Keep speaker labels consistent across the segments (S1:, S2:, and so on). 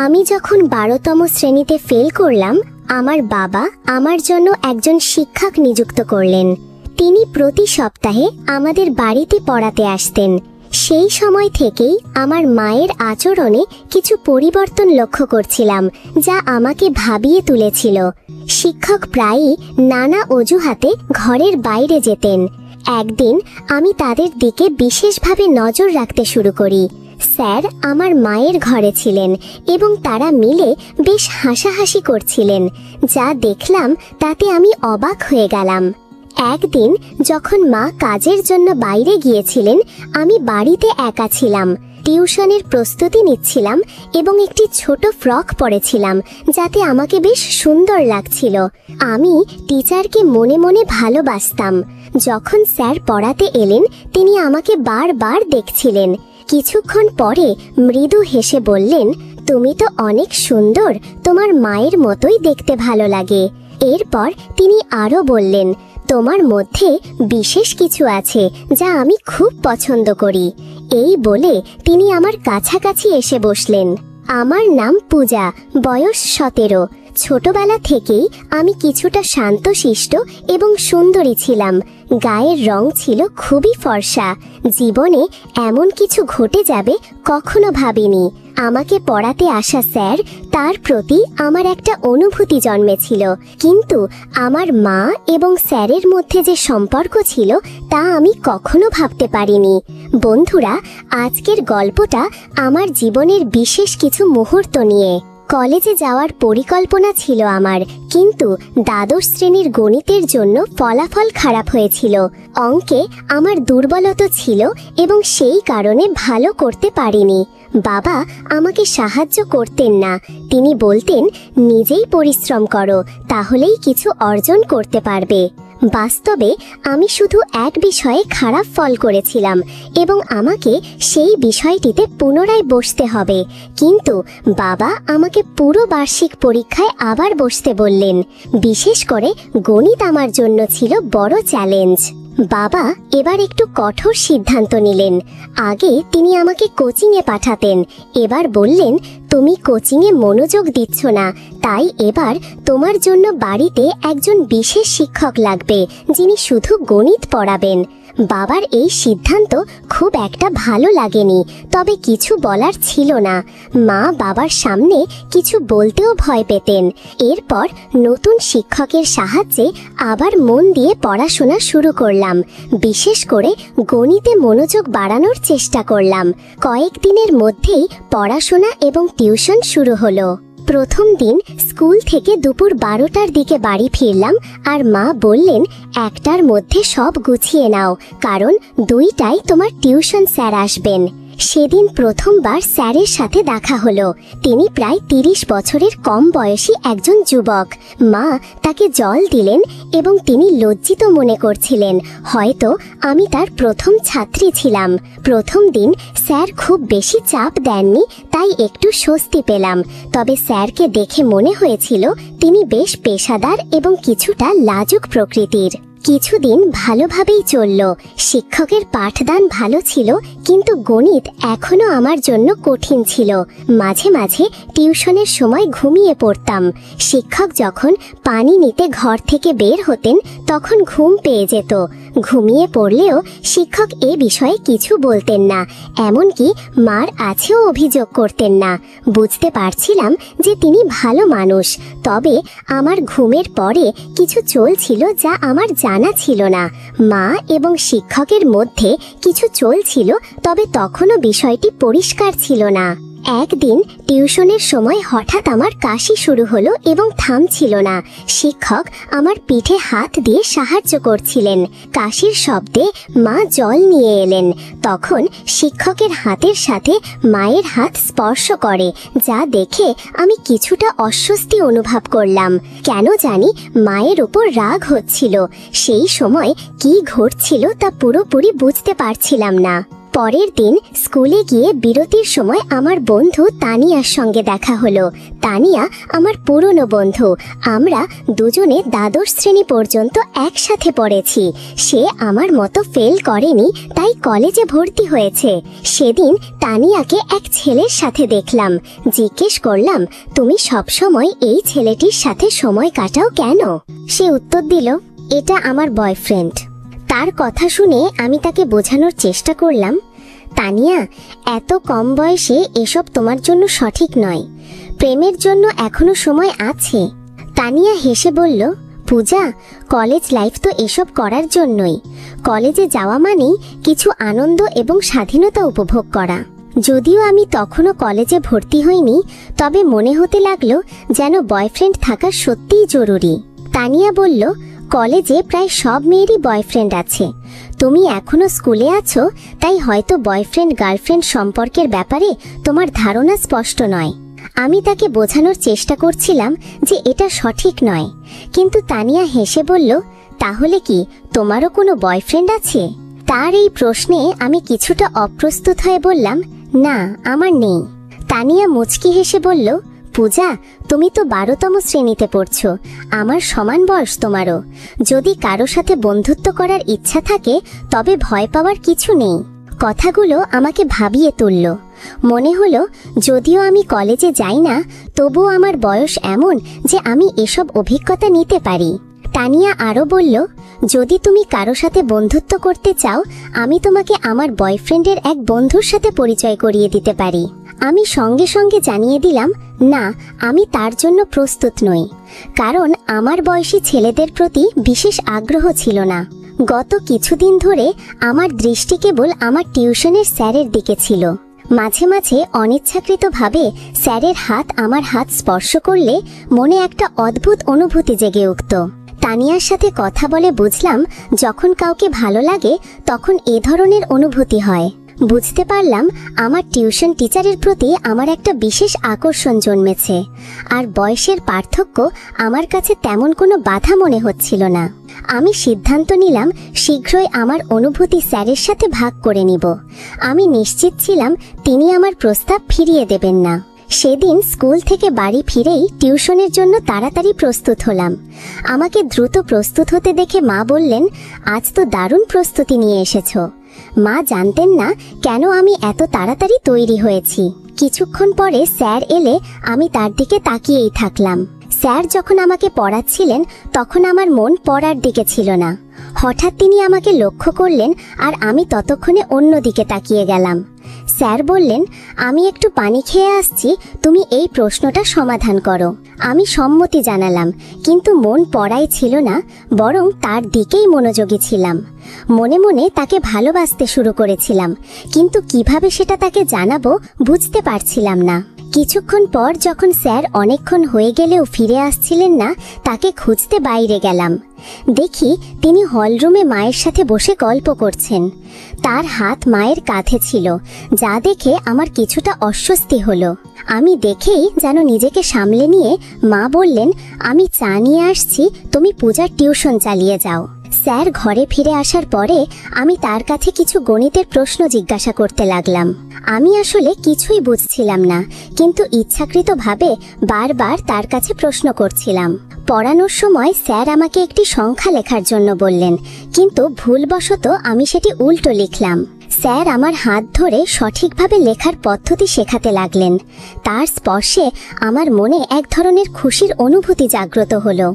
S1: আমি যখন 12তম শ্রেণীতে ফেল করলাম, আমার বাবা আমার জন্য একজন শিক্ষক নিযুক্ত করলেন। তিনি প্রতি সপ্তাহে আমাদের বাড়িতে পড়াতে আসতেন। সেই সময় থেকেই আমার মায়ের আচরণে কিছু পরিবর্তন লক্ষ্য করছিলাম, যা আমাকে ভাবিয়ে তুলেছিল। শিক্ষক প্রায়ই নানা অজুহাতে ঘরের বাইরে যেতেন। একদিন আমি তাদের দিকে বিশেষভাবে নজর রাখতে শুরু করি। স্যার আমার মায়ের ঘরে ছিলেন এবং তারা মিলে বেশ হাসাহাসি করছিলেন। যা দেখলাম তাতে আমি অবাক হয়ে গেলাম। একদিন যখন মা কাজের জন্য বাইরে গিয়েছিলেন, আমি বাড়িতে একা ছিলাম। টিউশনের প্রস্তুতি নিচ্ছিলাম এবং একটি ছোট ফ্রক পরেছিলাম, যাতে আমাকে বেশ সুন্দর লাগছিল। আমি টিচারকে মনে মনে ভালোবাসতাম। যখন স্যার পড়াতে এলেন, তিনি আমাকে বারবার দেখছিলেন। কিছুক্ষণ পরে মৃদু হেসে বললেন, তুমি তো অনেক সুন্দর, তোমার মায়ের মতোই দেখতে ভালো লাগে। এরপর তিনি আরও বললেন, তোমার মধ্যে বিশেষ কিছু আছে যা আমি খুব পছন্দ করি। এই বলে তিনি আমার কাছাকাছি এসে বসলেন। আমার নাম পূজা, বয়স 17। ছোটবেলা থেকেই আমি কিছুটা শান্তশিষ্ট এবং সুন্দরী ছিলাম। গায়ের রং ছিল খুবই ফর্সা। জীবনে এমন কিছু ঘটে যাবে কখনো ভাবিনি। আমাকে পড়াতে আসা স্যার, তার প্রতি আমার একটা অনুভূতি জন্মেছিল। কিন্তু আমার মা এবং স্যারের মধ্যে যে সম্পর্ক ছিল তা আমি কখনো ভাবতে পারিনি। বন্ধুরা, আজকের গল্পটা আমার জীবনের বিশেষ কিছু মুহূর্ত নিয়ে। কলেজে যাওয়ার পরিকল্পনা ছিল আমার, কিন্তু দ্বাদশ শ্রেণীর গণিতের জন্য ফলাফল খারাপ হয়েছিল। অঙ্কে আমার দুর্বলতা ছিল এবং সেই কারণে ভালো করতে পারিনি। বাবা আমাকে সাহায্য করতেন না। তিনি বলতেন, নিজেই পরিশ্রম করো, তাহলেই কিছু অর্জন করতে পারবে। বাস্তবে আমি শুধু এক বিষয়ে খারাপ ফল করেছিলাম এবং আমাকে সেই বিষয়টিতে পুনরায় বসতে হবে। কিন্তু বাবা আমাকে পুরো বার্ষিক পরীক্ষায় আবার বসতে বললেন। বিশেষ করে গণিত আমার জন্য ছিল বড় চ্যালেঞ্জ। বাবা এবার একটু কঠোর সিদ্ধান্ত নিলেন। আগে তিনি আমাকে কোচিংয়ে পাঠাতেন, এবার বললেন, তুমি কোচিংয়ে মনোযোগ দিচ্ছ না, তাই এবার তোমার জন্য বাড়িতে একজন বিশেষ শিক্ষক লাগবে, যিনি শুধু গণিত পড়াবেন। বাবার এই সিদ্ধান্ত খুব একটা ভালো লাগেনি, তবে কিছু বলার ছিল না। মা বাবার সামনে কিছু বলতেও ভয় পেতেন। এরপর নতুন শিক্ষকের সাহায্যে আবার মন দিয়ে পড়াশোনা শুরু করলাম। বিশেষ করে গণিতে মনোযোগ বাড়ানোর চেষ্টা করলাম। কয়েকদিনের মধ্যেই পড়াশোনা এবং টিউশন শুরু হলো। প্রথম দিন স্কুল থেকে দুপুর 12টার দিকে বাড়ি ফিরলাম, আর মা বললেন, 1টার মধ্যে সব গুছিয়ে নাও, কারণ 2টায় তোমার টিউশন স্যার আসবেন। সেদিন প্রথমবার স্যারের সাথে দেখা হলো। তিনি প্রায় 30 বছরের কম বয়সী একজন যুবক। মা তাকে জল দিলেন এবং তিনি লজ্জিত মনে করছিলেন, হয়তো আমি তার প্রথম ছাত্রী ছিলাম। প্রথম দিন স্যার খুব বেশি চাপ দেননি, তাই একটু স্বস্তি পেলাম। তবে স্যারকে দেখে মনে হয়েছিল তিনি বেশ পেশাদার এবং কিছুটা লাজুক প্রকৃতির। কিছুদিন ভালোভাবেই চলল। শিক্ষকের পাঠদান ভালো ছিল, কিন্তু গণিত এখনো আমার জন্য কঠিন ছিল। মাঝে মাঝে টিউশনের সময় ঘুমিয়ে পড়তাম। শিক্ষক যখন পানি নিতে ঘর থেকে বের হতেন, তখন ঘুম পেয়ে যেত। ঘুমিয়ে পড়লেও শিক্ষক এ বিষয়ে কিছু বলতেন না, এমনকি মার আছেও অভিযোগ করতেন না। বুঝতে পারছিলাম যে তিনি ভালো মানুষ। তবে আমার ঘুমের পরে কিছু চলছিল যা আমার জানা ছিল না। মা এবং শিক্ষকের মধ্যে কিছু চলছিল, তবে তখনও বিষয়টি পরিষ্কার ছিল না। একদিন টিউশনের সময় হঠাৎ আমার কাশি শুরু হলো এবং থামছিল না। শিক্ষক আমার পিঠে হাত দিয়ে সাহায্য করছিলেন। কাশির শব্দে মা জল নিয়ে এলেন। তখন শিক্ষকের হাতের সাথে মায়ের হাত স্পর্শ করে, যা দেখে আমি কিছুটা অস্বস্তি অনুভব করলাম। কেন জানি মায়ের ওপর রাগ হচ্ছিল। সেই সময় কি ঘটছিল তা পুরোপুরি বুঝতে পারছিলাম না। পরের দিন স্কুলে গিয়ে বিরতির সময় আমার বন্ধু তানিয়ার সঙ্গে দেখা হলো। তানিয়া আমার পুরনো বন্ধু। আমরা দুজনে দ্বাদশ শ্রেণী পর্যন্ত একসাথে পড়েছি। সে আমার মতো ফেল করেনি, তাই কলেজে ভর্তি হয়েছে। সেদিন তানিয়াকে এক ছেলের সাথে দেখলাম। জিজ্ঞেস করলাম, তুমি সবসময় এই ছেলেটির সাথে সময় কাটাও কেন? সে উত্তর দিল, এটা আমার বয়ফ্রেন্ড। তার কথা শুনে আমি তাকে বোঝানোর চেষ্টা করলাম, তানিয়া, এত কম বয়সে এসব তোমার জন্য সঠিক নয়। প্রেমের জন্য এখনো সময় আছে। তানিয়া হেসে বলল, পূজা, কলেজ লাইফ তো এসব করার জন্যই। কলেজে যাওয়া মানেই কিছু আনন্দ এবং স্বাধীনতা উপভোগ করা। যদিও আমি তখনও কলেজে ভর্তি হইনি, তবে মনে হতে লাগলো যেন বয়ফ্রেন্ড থাকা সত্যিই জরুরি। তানিয়া বলল, কলেজে প্রায় সব মেয়েরই বয়ফ্রেন্ড আছে। তুমি এখনো স্কুলে আছো, তাই হয়তো বয়ফ্রেন্ড গার্লফ্রেন্ড সম্পর্কের ব্যাপারে তোমার ধারণা স্পষ্ট নয়। আমি তাকে বোঝানোর চেষ্টা করছিলাম যে এটা সঠিক নয়, কিন্তু তানিয়া হেসে বলল, তাহলে কি তোমারও কোনো বয়ফ্রেন্ড আছে? তার এই প্রশ্নে আমি কিছুটা অপ্রস্তুত হয়ে বললাম, না, আমার নেই। তানিয়া মুচকি হেসে বলল, পূজা, তুমি তো 12তম শ্রেণীতে পড়ছো। আমার সমান বয়স তোমারও। যদি কারো সাথে বন্ধুত্ব করার ইচ্ছা থাকে তবে ভয় পাওয়ার কিছু নেই। কথাগুলো আমাকে ভাবিয়ে তুলল। মনে হলো, যদিও আমি কলেজে যাই না, তবুও আমার বয়স এমন যে আমি এসব অভিজ্ঞতা নিতে পারি। তানিয়া আরও বলল, যদি তুমি কারো সাথে বন্ধুত্ব করতে চাও, আমি তোমাকে আমার বয়ফ্রেন্ডের এক বন্ধুর সাথে পরিচয় করিয়ে দিতে পারি। আমি সঙ্গে সঙ্গে জানিয়ে দিলাম, না, আমি তার জন্য প্রস্তুত নই, কারণ আমার বয়সী ছেলেদের প্রতি বিশেষ আগ্রহ ছিল না। গত কিছুদিন ধরে আমার দৃষ্টি কেবল আমার টিউশনের স্যারের দিকে ছিল। মাঝে মাঝে অনিচ্ছাকৃতভাবে স্যারের হাত আমার হাত স্পর্শ করলে মনে একটা অদ্ভুত অনুভূতি জেগে উঠত। তানিয়ার সাথে কথা বলে বুঝলাম, যখন কাউকে ভালো লাগে তখন এ ধরনের অনুভূতি হয়। বুঝতে পারলাম আমার টিউশন টিচারের প্রতি আমার একটা বিশেষ আকর্ষণ জন্মেছে, আর বয়সের পার্থক্য আমার কাছে তেমন কোনো বাধা মনে হচ্ছিল না। আমি সিদ্ধান্ত নিলাম শীঘ্রই আমার অনুভূতি স্যারের সাথে ভাগ করে নিব। আমি নিশ্চিত ছিলাম তিনি আমার প্রস্তাব ফিরিয়ে দেবেন না। সেদিন স্কুল থেকে বাড়ি ফিরেই টিউশনের জন্য তাড়াতাড়ি প্রস্তুত হলাম। আমাকে দ্রুত প্রস্তুত হতে দেখে মা বললেন, আজ তো দারুণ প্রস্তুতি নিয়ে এসেছো। মা জানতেন না কেন আমি এত তাড়াতাড়ি তৈরি হয়েছি। কিছুক্ষণ পরে স্যার এলে আমি তার দিকে তাকিয়েই থাকলাম। স্যার যখন আমাকে পড়াচ্ছিলেন তখন আমার মন পড়ার দিকে ছিল না। হঠাৎ তিনি আমাকে লক্ষ্য করলেন আর আমি ততক্ষণে অন্য দিকে তাকিয়ে গেলাম। স্যার বললেন, আমি একটু পানি খেয়ে আসছি, তুমি এই প্রশ্নটা সমাধান করো। আমি সম্মতি জানালাম, কিন্তু মন পড়াই ছিল না, বরং তার দিকেই মনোযোগী ছিলাম। মনে মনে তাকে ভালোবাসতে শুরু করেছিলাম, কিন্তু কিভাবে সেটা তাকে জানাবো বুঝতে পারছিলাম না। কিছুক্ষণ পর যখন স্যার অনেকক্ষণ হয়ে গেলেও ফিরে আসছিলেন না, তাকে খুঁজতে বাইরে গেলাম। দেখি তিনি হলরুমে মায়ের সাথে বসে গল্প করছেন। তার হাত মায়ের কাঁধে ছিল, যা দেখে আমার কিছুটা অস্বস্তি হলো। আমি দেখেই যেন নিজেকে সামলে নিয়ে মা বললেন, আমি চা নিয়ে আসছি, তুমি পূজার টিউশন চালিয়ে যাও। স্যার ঘরে ফিরে আসার পরে আমি তার কাছে কিছু গণিতের প্রশ্ন জিজ্ঞাসা করতে লাগলাম। আমি আসলে কিছুই বুঝছিলাম না, কিন্তু ইচ্ছাকৃতভাবে বারবার তার কাছে প্রশ্ন করছিলাম। পড়ানোর সময় স্যার আমাকে একটি সংখ্যা লেখার জন্য বললেন, কিন্তু ভুলবশত আমি সেটি উল্টো লিখলাম। স্যার আমার হাত ধরে সঠিকভাবে লেখার পদ্ধতি শেখাতে লাগলেন। তার স্পর্শে আমার মনে এক ধরনের খুশির অনুভূতি জাগ্রত হলো।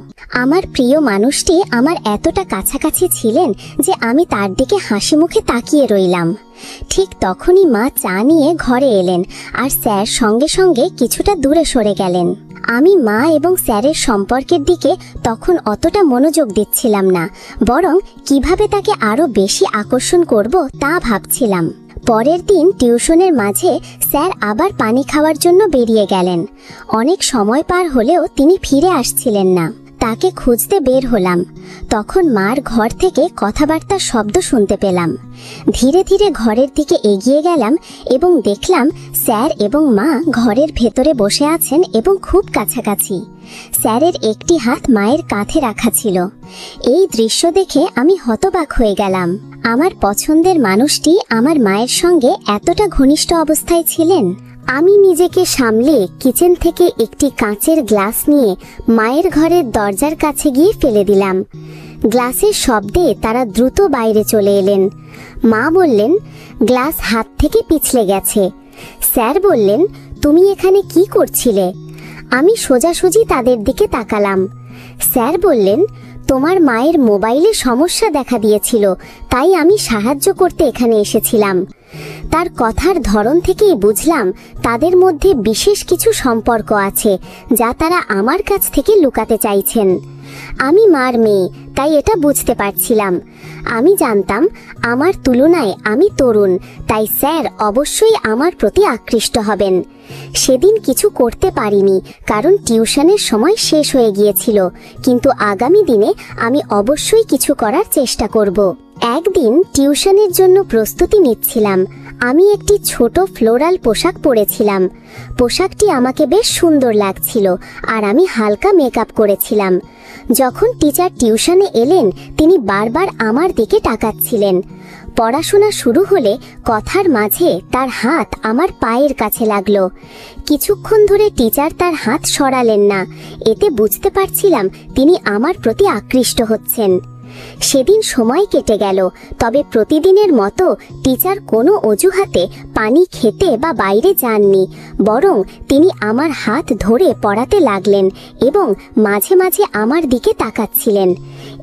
S1: আমার প্রিয় মানুষটি আমার এতটা কাছাকাছি ছিলেন যে আমি তার দিকে হাসি মুখে তাকিয়ে রইলাম। ঠিক তখনই মা চা নিয়ে ঘরে এলেন, আর স্যার সঙ্গে সঙ্গে কিছুটা দূরে সরে গেলেন। আমি মা এবং স্যারের সম্পর্কের দিকে তখন অতটা মনোযোগ দিচ্ছিলাম না, বরং কিভাবে তাকে আরো বেশি আকর্ষণ করব তা ভাবছিলাম। পরের দিন টিউশনের মাঝে স্যার আবার পানি খাওয়ার জন্য বেরিয়ে গেলেন। অনেক সময় পার হলেও তিনি ফিরে আসছিলেন না। তাকে খুঁজতে বের হলাম। তখন মার ঘর থেকে কথাবার্তার শব্দ শুনতে পেলাম। ধীরে ধীরে ঘরের দিকে এগিয়ে গেলাম এবং দেখলাম স্যার এবং মা ঘরের ভেতরে বসে আছেন এবং খুব কাছাকাছি। স্যারের একটি হাত মায়ের কাঁধে রাখা ছিল। এই দৃশ্য দেখে আমি হতবাক হয়ে গেলাম। আমার পছন্দের মানুষটি আমার মায়ের সঙ্গে এতটা ঘনিষ্ঠ অবস্থায় ছিলেন। আমি নিজেকে সামলে কিচেন থেকে একটি কাঁচের গ্লাস নিয়ে মায়ের ঘরের দরজার কাছে গিয়ে ফেলে দিলাম। গ্লাসের শব্দে তারা দ্রুত বাইরে চলে এলেন। মা বললেন, গ্লাস হাত থেকে পিছলে গেছে। স্যার বললেন, তুমি এখানে কি করছিলে? আমি সোজাসুজি তাদের দিকে তাকালাম। স্যার বললেন, তোমার মায়ের মোবাইলে সমস্যা দেখা দিয়েছিল, তাই আমি সাহায্য করতে এখানে এসেছিলাম। তার কথার ধরন থেকেই বুঝলাম তাদের মধ্যে বিশেষ কিছু সম্পর্ক আছে, যা তারা আমার কাছ থেকে লুকাতে চাইছেন। আমি মার মেয়ে, তাই এটা বুঝতে পারছিলাম। আমি জানতাম আমার তুলনায় আমি তরুণ, তাই স্যার অবশ্যই আমার প্রতি আকৃষ্ট হবেন। সেদিন কিছু করতে পারিনি, কারণ টিউশনের সময় শেষ হয়ে গিয়েছিল, কিন্তু আগামী দিনে আমি অবশ্যই কিছু করার চেষ্টা করব। একদিন টিউশনের জন্য প্রস্তুতি নিচ্ছিলাম। আমি একটি ছোট ফ্লোরাল পোশাক পরেছিলাম। পোশাকটি আমাকে বেশ সুন্দর লাগছিল, আর আমি হালকা মেকআপ করেছিলাম। যখন টিচার টিউশনে এলেন, তিনি বারবার আমার দিকে তাকাচ্ছিলেন। পড়াশোনা শুরু হলে কথার মাঝে তার হাত আমার পায়ের কাছে লাগলো। কিছুক্ষণ ধরে টিচার তার হাত সরালেন না। এতে বুঝতে পারছিলাম তিনি আমার প্রতি আকৃষ্ট হচ্ছেন। সেদিন সময় কেটে গেল, তবে প্রতিদিনের মতো টিচার কোনো অজুহাতে পানি খেতে বা বাইরে যাননি, বরং তিনি আমার হাত ধরে পড়াতে লাগলেন এবং মাঝে মাঝে আমার দিকে তাকাচ্ছিলেন।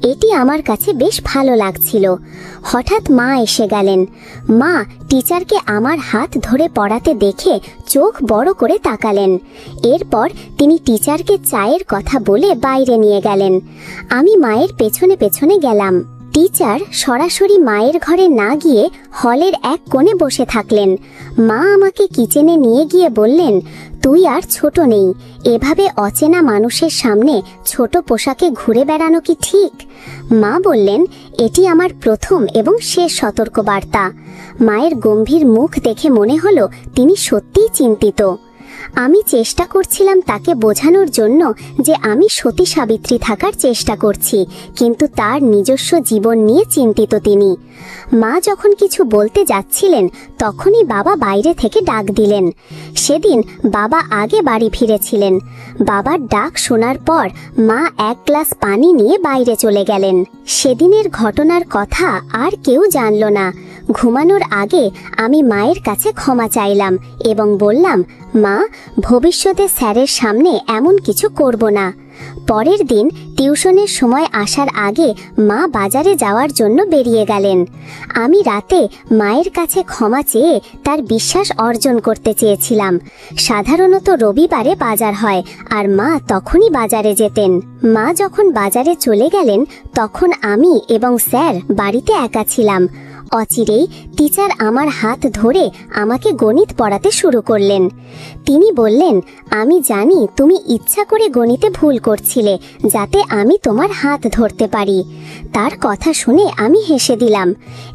S1: এটি আমার কাছে বেশ ভালো লাগছিল। হঠাৎ মা এসে গেলেন। মা টিচারকে আমার হাত ধরে পড়াতে দেখে চোখ বড় করে তাকালেন। এরপর তিনি টিচারকে চায়ের কথা বলে বাইরে নিয়ে গেলেন। আমি মায়ের পেছনে পেছনে গেলাম। টিচার সরাসরি মায়ের ঘরে না গিয়ে হলের এক কোণে বসে থাকলেন। মা আমাকে কিচেনে নিয়ে গিয়ে বললেন, তুই আর ছোট নেই, এভাবে অচেনা মানুষের সামনে ছোট পোশাকে ঘুরে বেড়ানো কি ঠিক? মা বললেন, এটি আমার প্রথম এবং শেষ সতর্কবার্তা। মায়ের গম্ভীর মুখ দেখে মনে হলো তিনি সত্যিই চিন্তিত। আমি চেষ্টা করছিলাম তাকে বোঝানোর জন্য যে আমি সতী সাবিত্রী থাকার চেষ্টা করছি, কিন্তু তার নিজস্ব জীবন নিয়ে চিন্তিত তিনি। মা যখন কিছু বলতে যাচ্ছিলেন, তখনই বাবা বাইরে থেকে ডাক দিলেন। সেদিন বাবা আগে বাড়ি ফিরেছিলেন। বাবার ডাক শোনার পর মা এক গ্লাস পানি নিয়ে বাইরে চলে গেলেন। সেদিনের ঘটনার কথা আর কেউ জানল না। ঘুমানোর আগে আমি মায়ের কাছে ক্ষমা চাইলাম এবং বললাম, মা, ভবিষ্যতে স্যারের সামনে এমন কিছু করব না। পরের দিন টিউশনের সময় আসার আগে মা বাজারে যাওয়ার জন্য বেরিয়ে গেলেন। আমি রাতে মায়ের কাছে ক্ষমা চেয়ে তার বিশ্বাস অর্জন করতে চেয়েছিলাম। সাধারণত রবিবারে বাজার হয়, আর মা তখনই বাজারে যেতেন। মা যখন বাজারে চলে গেলেন, তখন আমি এবং স্যার বাড়িতে একা ছিলাম। অচিরেই টিচার আমার হাত ধরে আমাকে গণিত পড়াতে শুরু করলেন। তিনি বললেন, আমি জানি তুমি ইচ্ছা করে গণিতে ভুল করছিলে, যাতে আমি তোমার হাত ধরতে পারি। তার কথা শুনে আমি হেসে দিলাম।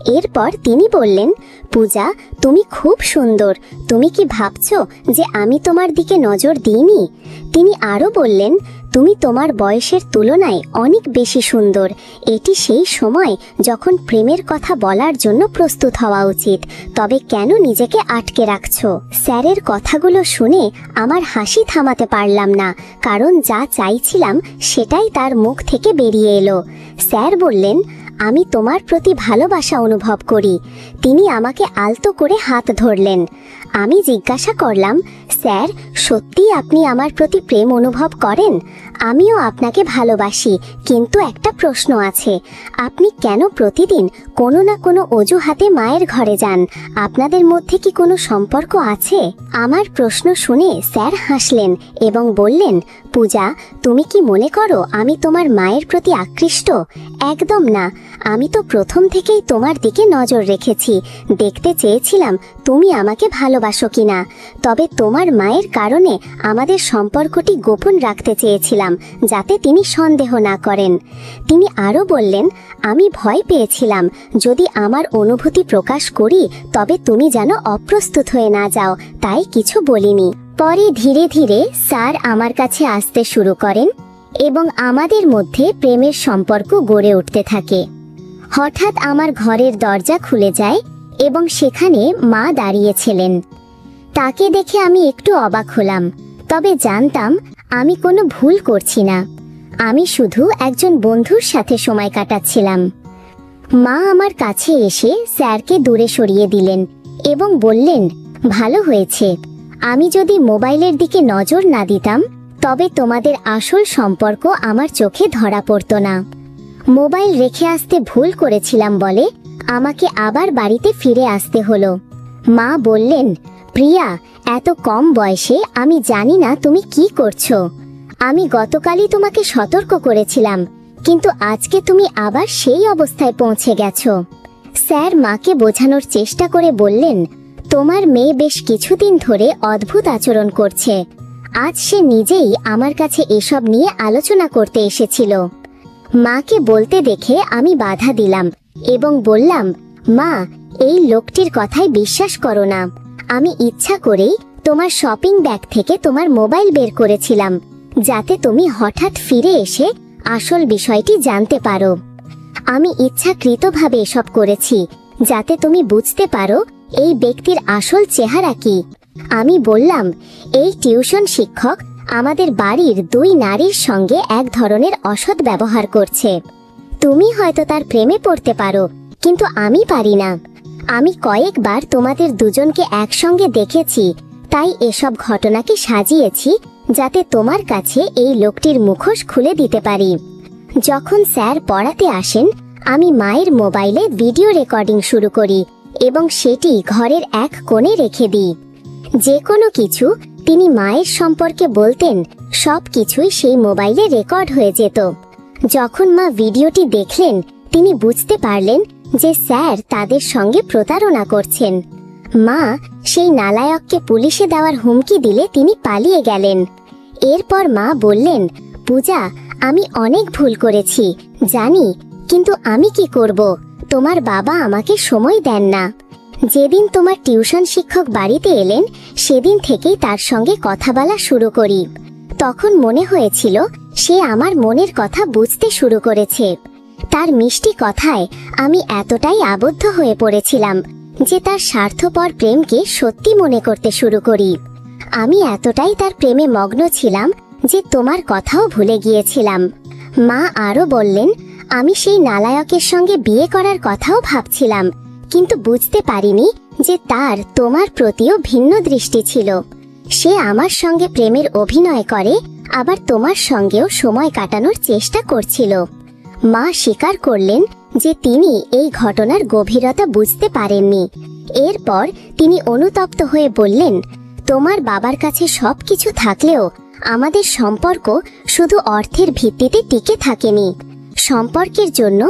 S1: এরপর তিনি বললেন, পূজা, তুমি খুব সুন্দর। তুমি কি ভাবছো যে আমি তোমার দিকে নজর দিইনি? তিনি আরও বললেন, তুমি তোমার বয়সের তুলনায় অনেক বেশি সুন্দর। এটি সেই সময় যখন প্রেমের কথা বলার জন্য প্রস্তুত হওয়া উচিত। তবে কেন নিজেকে আটকে রাখছো? স্যারের কথাগুলো শুনে আমার হাসি থামাতে পারলাম না, কারণ যা চাইছিলাম সেটাই তার মুখ থেকে বেরিয়ে এলো। স্যার বললেন, আমি তোমার প্রতি ভালোবাসা অনুভব করি। তিনি আমাকে আলতো করে হাত ধরলেন। আমি জিজ্ঞাসা করলাম, স্যার, সত্যিই আপনি আমার প্রতি প্রেম অনুভব করেন? আমিও আপনাকে ভালোবাসি, কিন্তু একটা প্রশ্ন আছে। আপনি কেন প্রতিদিন কোনো না কোনো অজুহাতে মায়ের ঘরে যান? আপনাদের মধ্যে কি কোনো সম্পর্ক আছে? আমার প্রশ্ন শুনে স্যার হাসলেন এবং বললেন, পূজা, তুমি কি মনে করো আমি তোমার মায়ের প্রতি আকৃষ্ট? একদম না। আমি তো প্রথম থেকেই তোমার দিকে নজর রেখেছি। দেখতে চেয়েছিলাম তুমি আমাকে ভালোবাসো ভালোবাসো কিনা, তবে তোমার মায়ের কারণে আমাদের সম্পর্কটি গোপন রাখতে চেয়েছিলাম, যাতে তিনি সন্দেহ না করেন। তিনি আরও বললেন, আমি ভয় পেয়েছিলাম যদি আমার অনুভূতি প্রকাশ করি তবে তুমি যেন অপ্রস্তুত হয়ে না যাও, তাই কিছু বলিনি। পরে ধীরে ধীরে স্যার আমার কাছে আসতে শুরু করেন এবং আমাদের মধ্যে প্রেমের সম্পর্ক গড়ে উঠতে থাকে। হঠাৎ আমার ঘরের দরজা খুলে যায় এবং সেখানে মা দাঁড়িয়েছিলেন। তাকে দেখে আমি একটু অবাক হলাম, তবে জানতাম আমি কোনো ভুল করছি না। আমি শুধু একজন বন্ধুর সাথে সময় কাটাচ্ছিলাম। মা আমার কাছে এসে স্যারকে দূরে সরিয়ে দিলেন এবং বললেন, ভালো হয়েছে, আমি যদি মোবাইলের দিকে নজর না দিতাম তবে তোমাদের আসল সম্পর্ক আমার চোখে ধরা পড়তো না। মোবাইল রেখে আসতে ভুল করেছিলাম বলে আমাকে আবার বাড়িতে ফিরে আসতে হলো। মা বললেন, প্রিয়া, এত কম বয়সে আমি জানি না তুমি কি করছো। আমি গতকালই তোমাকে সতর্ক করেছিলাম, কিন্তু আজকে তুমি আবার সেই অবস্থায় পৌঁছে গেছো। স্যার মাকে বোঝানোর চেষ্টা করে বললেন, তোমার মেয়ে বেশ কিছুদিন ধরে অদ্ভুত আচরণ করছে। আজ সে নিজেই আমার কাছে এসব নিয়ে আলোচনা করতে এসেছিল। মাকে বলতে দেখে আমি বাধা দিলাম এবং বললাম, মা, এই লোকটির কথায় বিশ্বাস করো না। আমি ইচ্ছা করেই তোমার শপিং ব্যাগ থেকে তোমার মোবাইল বের করেছিলাম, যাতে তুমি হঠাৎ ফিরে এসে আসল বিষয়টি জানতে পারো। আমি ইচ্ছাকৃতভাবে এসব করেছি যাতে তুমি বুঝতে পারো এই ব্যক্তির আসল চেহারা কি। আমি বললাম, এই টিউশন শিক্ষক আমাদের বাড়ির 2 নারীর সঙ্গে এক ধরনের অসৎ ব্যবহার করছে। তুমি হয়তো তার প্রেমে পড়তে পারো, কিন্তু আমি পারি না। আমি কয়েকবার তোমাদের দুজনকে একসঙ্গে দেখেছি, তাই এসব ঘটনাকে সাজিয়েছি যাতে তোমার কাছে এই লোকটির মুখোশ খুলে দিতে পারি। যখন স্যার পড়াতে আসেন, আমি মায়ের মোবাইলে ভিডিও রেকর্ডিং শুরু করি এবং সেটি ঘরের এক কোণে রেখে দিই। যে কোনো কিছু তিনি মায়ের সম্পর্কে বলতেন, সব কিছুই সেই মোবাইলে রেকর্ড হয়ে যেত। যখন মা ভিডিওটি দেখলেন, তিনি বুঝতে পারলেন যে স্যার তাদের সঙ্গে প্রতারণা করছেন। মা সেই নালায়ককে পুলিশে দেওয়ার হুমকি দিলে তিনি পালিয়ে গেলেন। এরপর মা বললেন, পূজা, আমি অনেক ভুল করেছি জানি, কিন্তু আমি কি করব? তোমার বাবা আমাকে সময় দেন না। যেদিন তোমার টিউশন শিক্ষক বাড়িতে এলেন, সেদিন থেকেই তার সঙ্গে কথা বলা শুরু করি। তখন মনে হয়েছিল সে আমার মনের কথা বুঝতে শুরু করেছে। তার মিষ্টি কথায় আমি এতটাই আবদ্ধ হয়ে পড়েছিলাম যে তার স্বার্থপর প্রেমকে সত্যি মনে করতে শুরু করি। আমি এতটাই তার প্রেমে মগ্ন ছিলাম যে তোমার কথাও ভুলে গিয়েছিলাম। মা আরও বললেন, আমি সেই নালায়কের সঙ্গে বিয়ে করার কথাও ভাবছিলাম, কিন্তু বুঝতে পারিনি যে তার তোমার প্রতিও ভিন্ন দৃষ্টি ছিল। সে আমার সঙ্গে প্রেমের অভিনয় করে, আবার তোমার সঙ্গেও সময় কাটানোর চেষ্টা করছিল। মা স্বীকার করলেন যে তিনি এই ঘটনার গভীরতা বুঝতে পারেননি। এরপর তিনি অনুতপ্ত হয়ে বললেন, তোমার বাবার কাছে সবকিছু থাকলেও আমাদের সম্পর্ক শুধু অর্থের ভিত্তিতে টিকে থাকেনি। সম্পর্কের জন্য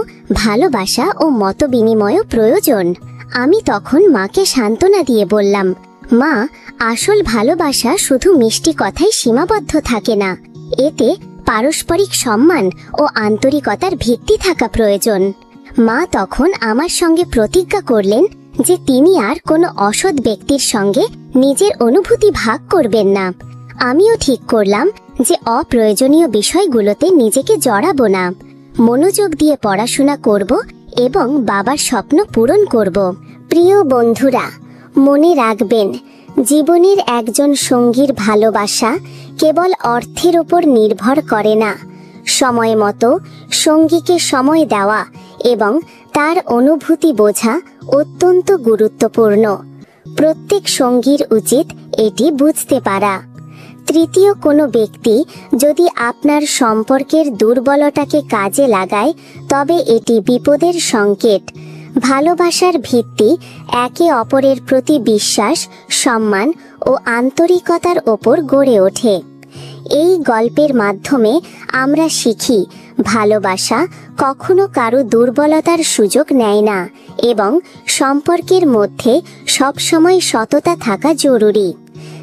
S1: ভালোবাসা ও মতবিনিময়ও প্রয়োজন। আমি তখন মাকে সান্ত্বনা দিয়ে বললাম, মা, আসল ভালোবাসা শুধু মিষ্টি কথায় সীমাবদ্ধ থাকে না, এতে পারস্পরিক সম্মান ও আন্তরিকতার ভিত্তি থাকা প্রয়োজন। মা তখন আমার সঙ্গে প্রতিজ্ঞা করলেন যে তিনি আর কোনো অসৎ ব্যক্তির সঙ্গে নিজের অনুভূতি ভাগ করবেন না। আমিও ঠিক করলাম যে অপ্রয়োজনীয় বিষয়গুলোতে নিজেকে জড়াবো না। মনোযোগ দিয়ে পড়াশোনা করব এবং বাবার স্বপ্ন পূরণ করব। প্রিয় বন্ধুরা, মনে রাখবেন, জীবনের একজন সঙ্গীর ভালোবাসা কেবল অর্থের উপর নির্ভর করে না। সময় মতো সঙ্গীকে সময় দেওয়া এবং তার অনুভূতি বোঝা অত্যন্ত গুরুত্বপূর্ণ। প্রত্যেক সঙ্গীর উচিত এটি বুঝতে পারা। তৃতীয় কোনো ব্যক্তি যদি আপনার সম্পর্কের দুর্বলতাকে কাজে লাগায়, তবে এটি বিপদের সংকেত। ভালোবাসার ভিত্তি একে অপরের প্রতি বিশ্বাস, সম্মান ও আন্তরিকতার ওপর গড়ে ওঠে। এই গল্পের মাধ্যমে আমরা শিখি ভালোবাসা কখনো কারো দুর্বলতার সুযোগ নেয় না এবং সম্পর্কের মধ্যে সবসময় সততা থাকা জরুরি।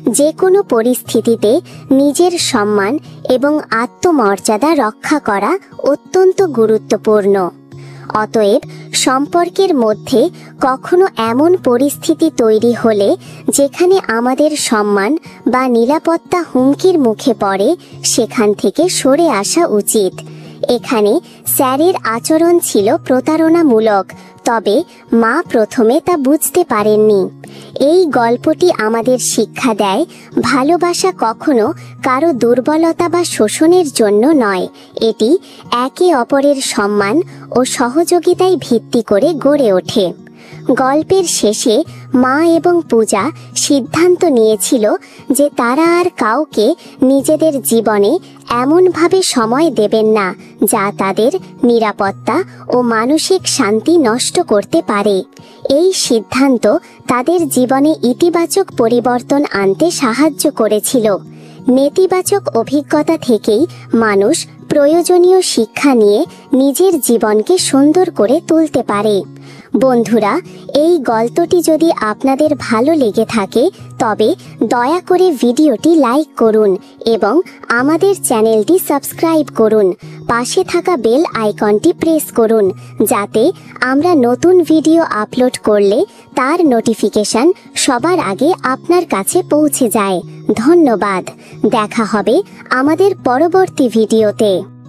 S1: যে কোনো পরিস্থিতিতে নিজের সম্মান এবং আত্মমর্যাদা রক্ষা করা অত্যন্ত গুরুত্বপূর্ণ। অতএব সম্পর্কের মধ্যে কখনো এমন পরিস্থিতি তৈরি হলে যেখানে আমাদের সম্মান বা নিরাপত্তা হুমকির মুখে পড়ে, সেখান থেকে সরে আসা উচিত। এখানে স্যারের আচরণ ছিল প্রতারণামূলক, তবে মা প্রথমে তা বুঝতে পারেননি। এই গল্পটি আমাদের শিক্ষা দেয়, ভালোবাসা কখনো কারো দুর্বলতা বা শোষণের জন্য নয়, এটি একে অপরের সম্মান ও সহযোগিতায় ভিত্তি করে গড়ে ওঠে। গল্পের শেষে মা এবং পূজা সিদ্ধান্ত নিয়েছিল যে তারা আর কাউকে নিজেদের জীবনে এমনভাবে সময় দেবেন না যা তাদের নিরাপত্তা ও মানসিক শান্তি নষ্ট করতে পারে। এই সিদ্ধান্ত তাদের জীবনে ইতিবাচক পরিবর্তন আনতে সাহায্য করেছিল। নেতিবাচক অভিজ্ঞতা থেকেই মানুষ প্রয়োজনীয় শিক্ষা নিয়ে নিজের জীবনকে সুন্দর করে তুলতে পারে। বন্ধুরা, এই গল্পটি যদি আপনাদের ভালো লেগে থাকে তবে দয়া করে ভিডিওটি লাইক করুন এবং আমাদের চ্যানেলটি সাবস্ক্রাইব করুন। পাশে থাকা বেল আইকনটি প্রেস করুন যাতে আমরা নতুন ভিডিও আপলোড করলে তার নোটিফিকেশন সবার আগে আপনার কাছে পৌঁছে যায়। ধন্যবাদ। দেখা হবে আমাদের পরবর্তী ভিডিওতে।